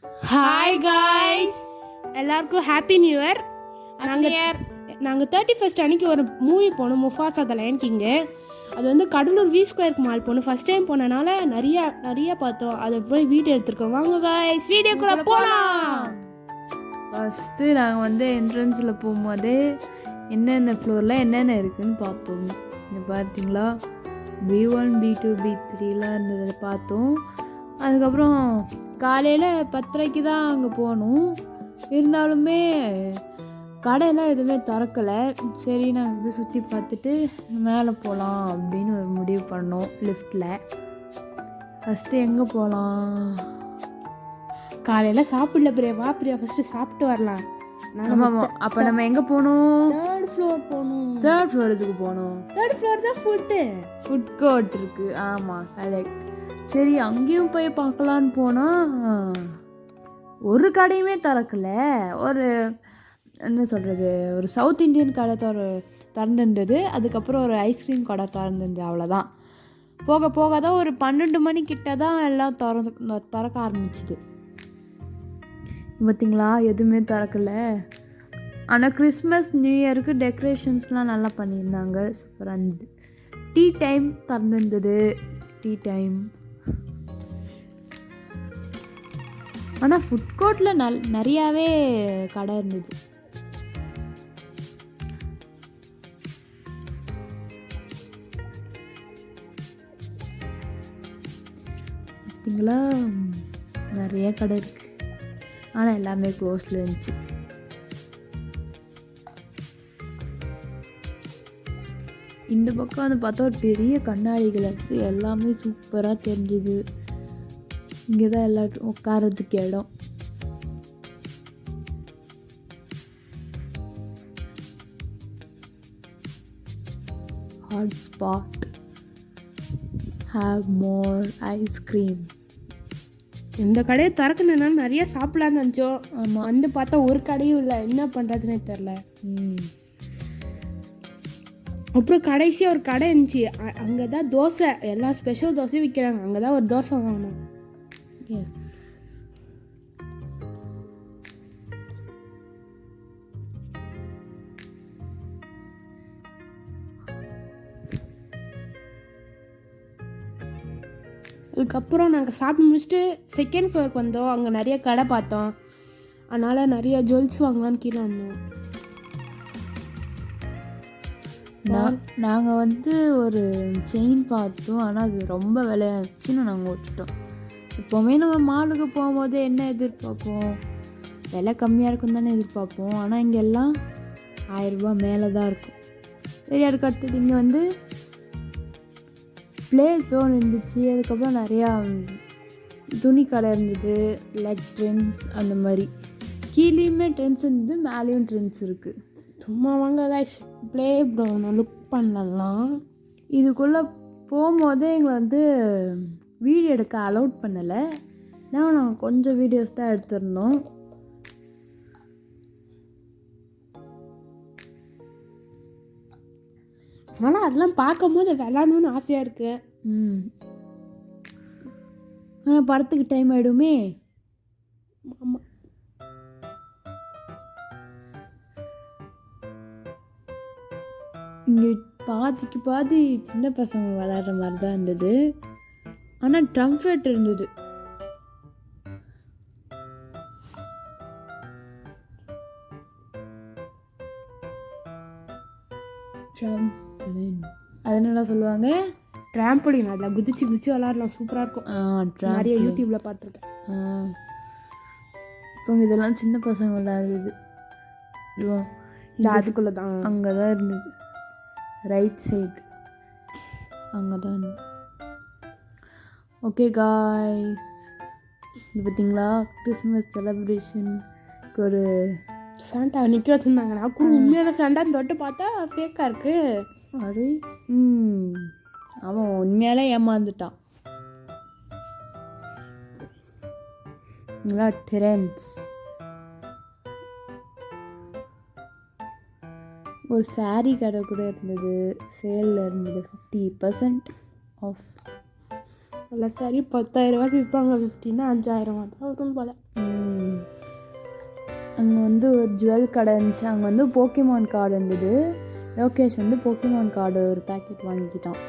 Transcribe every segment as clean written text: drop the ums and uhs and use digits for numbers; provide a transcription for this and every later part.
Hi guys, எல்லாருக்கும் happy new year. நாங்கள் 31st அன்னைக்கு ஒரு மூவி போனோம், முஃபாசா த லயன் கிங்கு. அது வந்து கடலூர் வி ஸ்கொயருக்கு மால் போகணும். ஃபர்ஸ்ட் டைம் போனனால நிறைய பார்த்தோம். அதை போய் வீடியோ எடுத்துருக்கோம். வாங்க காய்ஸ், வீடியோக்குள்ள போகலாம். ஃபஸ்ட்டு நாங்கள் வந்து என்ட்ரன்ஸில் போகும்போதே என்னென்ன ஃப்ளோரில் என்னென்ன இருக்குதுன்னு பார்த்தோம். இங்கே பார்த்தீங்களா, B1 B2 B3லாம் இருந்ததை பார்த்தோம். அதுக்கப்புறம் காலையில் 10:30 தான் அங்கே போகணும். இருந்தாலுமே கடையெல்லாம் எதுவுமே திறக்கலை. சரி, நாங்கள் இது சுற்றி பார்த்துட்டு மேலே போகலாம் அப்படின்னு ஒரு முடிவு பண்ணோம். லிஃப்டில் ஃபஸ்ட்டு எங்கே போகலாம்? காலையில் சாப்பிடல பிரியா. வா பிரியா, ஃபஸ்ட்டு சாப்பிட்டு வரலாம். அப்போ நம்ம எங்கே போகணும்? தேர்ட் ஃப்ளோர் போகணும். தேர்ட் ஃப்ளோர் எதுக்கு போகணும்? தேர்ட் ஃப்ளோர் தான் ஃபுட் கோர்ட் இருக்குது. ஆமாம், கரெக்ட். சரி, அங்கேயும் போய் பார்க்கலான்னு போனால் ஒரு கடையுமே திறக்கலை. ஒரு என்ன சொல்கிறது, ஒரு சவுத் இண்டியன் கடை திறந்துருந்தது. அதுக்கப்புறம் ஒரு ஐஸ்கிரீம் கடை திறந்துருந்தது. அவ்வளோதான். போக போக தான் ஒரு 12 மணிக்கிட்ட தான் எல்லாம் திறக்க ஆரம்பிச்சுது. பார்த்தீங்களா, எதுவுமே திறக்கலை. ஆனால் கிறிஸ்மஸ் நியூ இயருக்கு டெக்கரேஷன்ஸ்லாம் நல்லா பண்ணியிருந்தாங்க. சூப்பராக இருந்தது. டீ டைம் திறந்துருந்தது. Tea time. ஆனால் ஃபுட் கோர்ட்டில் நிறையாவே கடை இருந்தது. பார்த்தீங்களா, நிறைய கடை இருக்குது. ஆனால் எல்லாமே க்ளோஸில் இருந்துச்சு. இந்த பக்கம் வந்து பார்த்தா ஒரு பெரிய கண்ணாடி கிளாஸ், எல்லாமே சூப்பராக தெரிஞ்சுது. இங்கே தான் எல்லாரும் உட்காரத்துக்கு இடம். Hot spot, have more ice cream. இந்த கடையை திறக்கணுன்னா நிறைய சாப்பிடலான்னு நினச்சோம். ஆமாம், வந்து பார்த்தா ஒரு கடையும் இல்லை. என்ன பண்ணுறதுனே தெரில. அப்புறம் கடைசியாக ஒரு கடை இருந்துச்சு. அங்கே தான் தோசை, எல்லா ஸ்பெஷல் தோசையும் விற்கிறாங்க. அங்கே தான் ஒரு தோசை வாங்கணும். எஸ், அதுக்கப்புறம் நாங்கள் சாப்பிட்டு முடிச்சுட்டு செகண்ட் ஃப்ளோருக்கு வந்தோம். அங்கே நிறைய கடை பார்த்தோம். அதனால் நிறைய ஜுவல்ஸ் வாங்கலான்னு கீழே வந்தோம். நாங்கள் வந்து ஒரு செயின் பார்த்தோம். ஆனால் அது ரொம்ப விலையாச்சுன்னு நாங்கள் விட்டுட்டோம். எப்போவுமே நம்ம மாலுக்கு போகும்போது என்ன எதிர்பார்ப்போம்? விலை கம்மியாக இருக்கும் தானே எதிர்பார்ப்போம். ஆனால் இங்கே எல்லாம் 1000 ரூபா மேலே தான் இருக்கும். சரி, அதுக்கு அடுத்தது இங்கே வந்து ப்ளே ஜோன் இருந்துச்சு. அதுக்கப்புறம் நிறையா துணி கடை இருந்தது, லெக் ட்ரெண்ட்ஸ் அந்த மாதிரி. கீழேயுமே ட்ரெண்ட்ஸ் இருந்தது, மேலேயும் ட்ரெண்ட்ஸ் இருக்குது. சும்மா வாங்க கைஸ், ப்ளே ப்ரௌனை லுக் பண்ணலாம். இதுக்குள்ளே போகும்போதே எங்களை வந்து வீடியோ எடுக்க அலோட் பண்ணலை. நாங்கள் கொஞ்சம் வீடியோஸ் தான் எடுத்திருந்தோம். ஆனால் அதெல்லாம் பார்க்கும்போது விளாடணும்னு ஆசையாக இருக்குது. ஆனால் படத்துக்கு டைம் ஆகிடுமே. ஆமாம், இங்கே பாதிக்கு பாதி சின்ன பசங்க விளாட்ற மாதிரி தான் இருந்தது. ஆனால் ட்ரம்ஃபெட் இருந்தது. அது என்னடா சொல்லுவாங்க? ட்ராம்பலின். அதில் குதிச்சு விளாட்லாம். சூப்பராக இருக்கும். நிறைய யூடியூப்பில் பார்த்துருக்கேன். இப்போ இதெல்லாம் சின்ன பசங்க விளாடுறது. அதுக்குள்ளே தான் அங்கே தான் இருந்தது. ரைட் சைடு அங்கே தான் இருந்தது. ஓகே காய்ஸ், இது பார்த்தீங்களா, கிறிஸ்மஸ் செலிப்ரேஷனுக்கு ஒரு சாண்டா நிற்க வச்சுருந்தாங்க. நான் கூட உண்மையான சாண்டான்னு தொட்டு பார்த்தா ஃபேக்காக இருக்கு. அது அவன் உண்மையாலே ஏமாந்துட்டான். ட்ரெண்ட்ஸ் ஒரு சாரீ கடை கூட இருந்தது. சேலில் இருந்தது. 50% ஆஃப். இல்லை சரி 10,000 ரூபாய்க்கு விற்பாங்க, 15 5000 தான் வரும் போல். அங்கே வந்து ஒரு ஜுவல் கடை இருந்துச்சு, அங்கே வந்து போக்கிமான் கார்டு இருந்தது. லோகேஷ் வந்து போக்கிமான் கார்டு ஒரு பேக்கெட் வாங்கிக்கிட்டான்.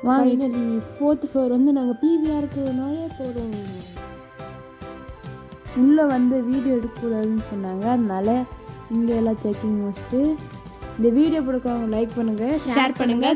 ஃபைனலி 4th ஃப்ளோர் வந்து நாங்கள் பிவிஆருக்கு நாயே போகிறோம். உள்ளே வந்து வீடியோ எடுக்கக்கூடாதுன்னு சொன்னாங்க, அதனால இங்கே எல்லாம் செக்கிங் முடிச்சுட்டு இந்த வீடியோ பிடிக்கவங்க லைக் பண்ணுங்கள், ஷேர் பண்ணுங்கள்,